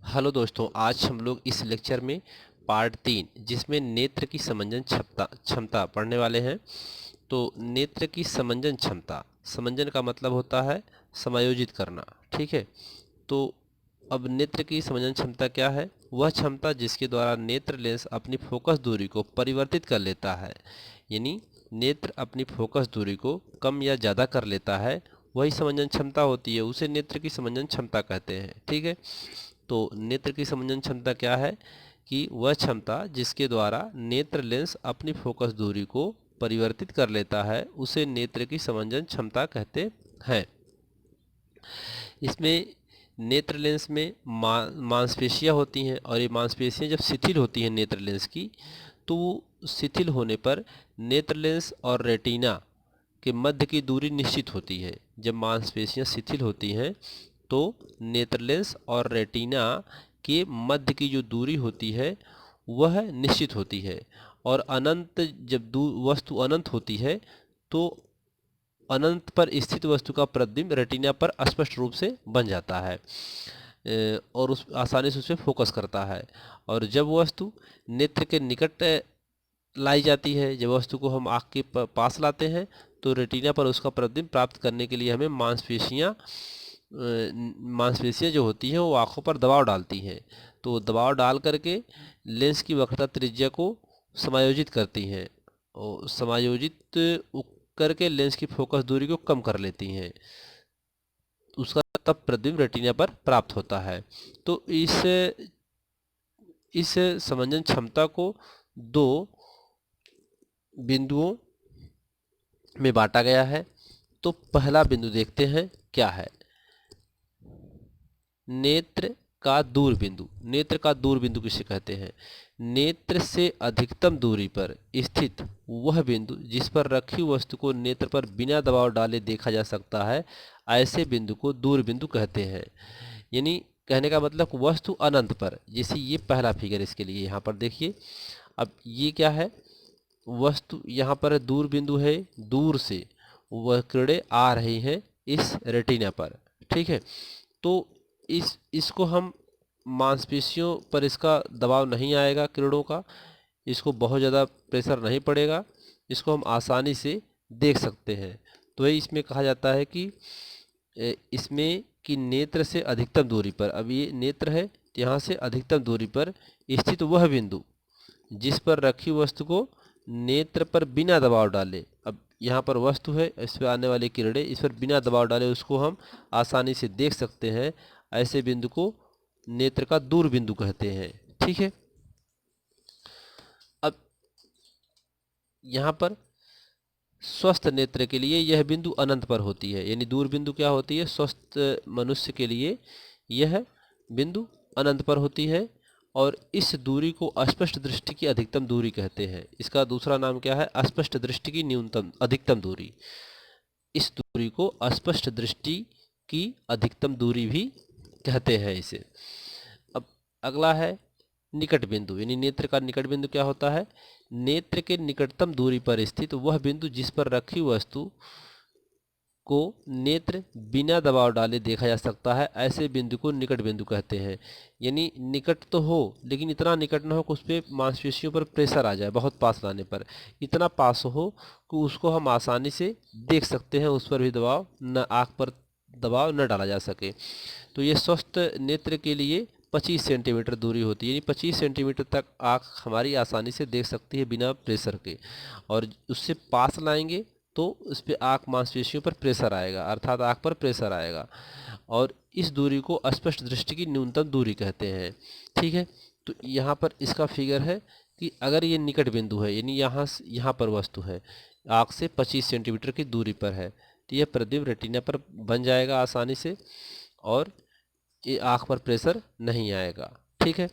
Hello दोस्तों, आज हम लोग इस लेक्चर में पार्ट 3 जिसमें नेत्र की समंजन क्षमता क्षमता पढ़ने वाले हैं। तो नेत्र की समंजन क्षमता, समंजन का मतलब होता है समायोजित करना। ठीक है। तो अब नेत्र की समंजन क्षमता क्या है? वह क्षमता जिसके द्वारा नेत्र लेंस अपनी फोकस दूरी को परिवर्तित कर लेता है, यानी नेत्र अपनी फोकस दूरी को कम या ज़्यादा कर लेता है, वही समंजन क्षमता होती है, उसे नेत्र की समंजन क्षमता कहते हैं। ठीक है। तो नेत्र की समंजन क्षमता क्या है कि वह क्षमता जिसके द्वारा नेत्र लेंस अपनी फोकस दूरी को परिवर्तित कर लेता है, उसे नेत्र की समंजन क्षमता कहते हैं। इसमें नेत्र लेंस में मांसपेशियां होती हैं, और ये मांसपेशियां जब शिथिल होती हैं नेत्र लेंस की, तो शिथिल होने पर नेत्र लेंस और रेटिना के मध्य की दूरी निश्चित होती है। जब मांसपेशियां शिथिल होती हैं तो नेत्र लेंस और रेटिना के मध्य की जो दूरी होती है वह निश्चित होती है। और अनंत जब वस्तु अनंत होती है तो अनंत पर स्थित वस्तु का प्रतिबिंब रेटिना पर स्पष्ट रूप से बन जाता है, और उस आसानी से उस पर फोकस करता है। और जब वस्तु नेत्र के निकट लाई जाती है, जब वस्तु को हम आँख के पास लाते हैं, तो रेटिना पर उसका प्रतिबिंब प्राप्त करने के लिए हमें मांसपेशियाँ जो होती हैं वो आँखों पर दबाव डालती हैं। तो दबाव डाल करके लेंस की वक्रता त्रिज्या को समायोजित करती हैं, और समायोजित करके लेंस की फोकस दूरी को कम कर लेती हैं। उसका तब प्रतिबिंब रेटिना पर प्राप्त होता है। तो इस समंजन क्षमता को दो बिंदुओं में बांटा गया है। तो पहला बिंदु देखते हैं क्या है। नेत्र का दूर बिंदु। नेत्र का दूर बिंदु किसे कहते हैं? नेत्र से अधिकतम दूरी पर स्थित वह बिंदु जिस पर रखी वस्तु को नेत्र पर बिना दबाव डाले देखा जा सकता है, ऐसे बिंदु को दूर बिंदु कहते हैं। यानी कहने का मतलब वस्तु अनंत पर, जैसे ये पहला फिगर इसके लिए यहाँ पर देखिए। अब ये क्या है? वस्तु यहाँ पर दूर बिंदु है, दूर से वह किरणें आ रही हैं इस रेटिना पर। ठीक है। तो इसको हम मांसपेशियों पर इसका दबाव नहीं आएगा किरणों का, इसको बहुत ज़्यादा प्रेशर नहीं पड़ेगा, इसको हम आसानी से देख सकते हैं। तो ये इसमें कहा जाता है कि इसमें कि नेत्र से अधिकतम दूरी पर, अब ये नेत्र है, यहाँ से अधिकतम दूरी पर स्थित वह बिंदु जिस पर रखी वस्तु को नेत्र पर बिना दबाव डाले, अब यहाँ पर वस्तु है, इस पर आने वाली किरणें इस पर बिना दबाव डाले उसको हम आसानी से देख सकते हैं, ऐसे बिंदु को नेत्र का दूर बिंदु कहते हैं। ठीक है। अब यहाँ पर स्वस्थ नेत्र के लिए यह बिंदु अनंत पर होती है, यानी दूर बिंदु क्या होती है? स्वस्थ मनुष्य के लिए यह बिंदु अनंत पर होती है, और इस दूरी को अस्पष्ट दृष्टि की अधिकतम दूरी कहते हैं। इसका दूसरा नाम क्या है? अस्पष्ट दृष्टि की न्यूनतम अधिकतम दूरी। इस दूरी को अस्पष्ट दृष्टि की अधिकतम दूरी भी कहते हैं इसे। अब अगला है निकट बिंदु, यानी नेत्र का निकट बिंदु क्या होता है? नेत्र के निकटतम दूरी पर स्थित वह बिंदु जिस पर रखी वस्तु को नेत्र बिना दबाव डाले देखा जा सकता है, ऐसे बिंदु को निकट बिंदु कहते हैं। यानी निकट तो हो, लेकिन इतना निकट ना हो कि उस पर मांसपेशियों पर प्रेशर आ जाए, बहुत पास लाने पर। इतना पास हो कि उसको हम आसानी से देख सकते हैं, उस पर भी दबाव न, आँख पर दबाव न डाला जा सके। तो ये स्वस्थ नेत्र के लिए 25 सेंटीमीटर दूरी होती है, यानी 25 सेंटीमीटर तक आँख हमारी आसानी से देख सकती है बिना प्रेशर के। और उससे पास लाएंगे तो उस पर आँख मांसपेशियों पर प्रेशर आएगा, अर्थात आँख पर प्रेशर आएगा, और इस दूरी को अस्पष्ट दृष्टि की न्यूनतम दूरी कहते हैं। ठीक है। तो यहाँ पर इसका फिगर है कि अगर ये निकट बिंदु है, यानी यहाँ पर वस्तु है, आँख से 25 सेंटीमीटर की दूरी पर है, तो यह प्रतिबिंब रेटिना पर बन जाएगा आसानी से, और ये आँख पर प्रेशर नहीं आएगा। ठीक है।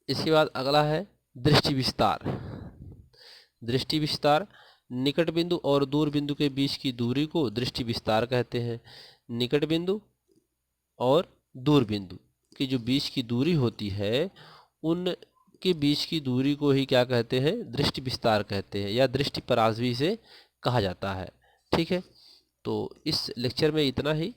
इसके बाद अगला है दृष्टि विस्तार। दृष्टि विस्तार, निकट बिंदु और दूर बिंदु के बीच की दूरी को दृष्टि विस्तार कहते हैं। निकट बिंदु और दूर बिंदु की जो बीच की दूरी होती है, उनके बीच की दूरी को ही क्या कहते हैं? दृष्टि विस्तार कहते हैं, या दृष्टि परास भी इसे कहा जाता है। ठीक है। तो इस लेक्चर में इतना ही।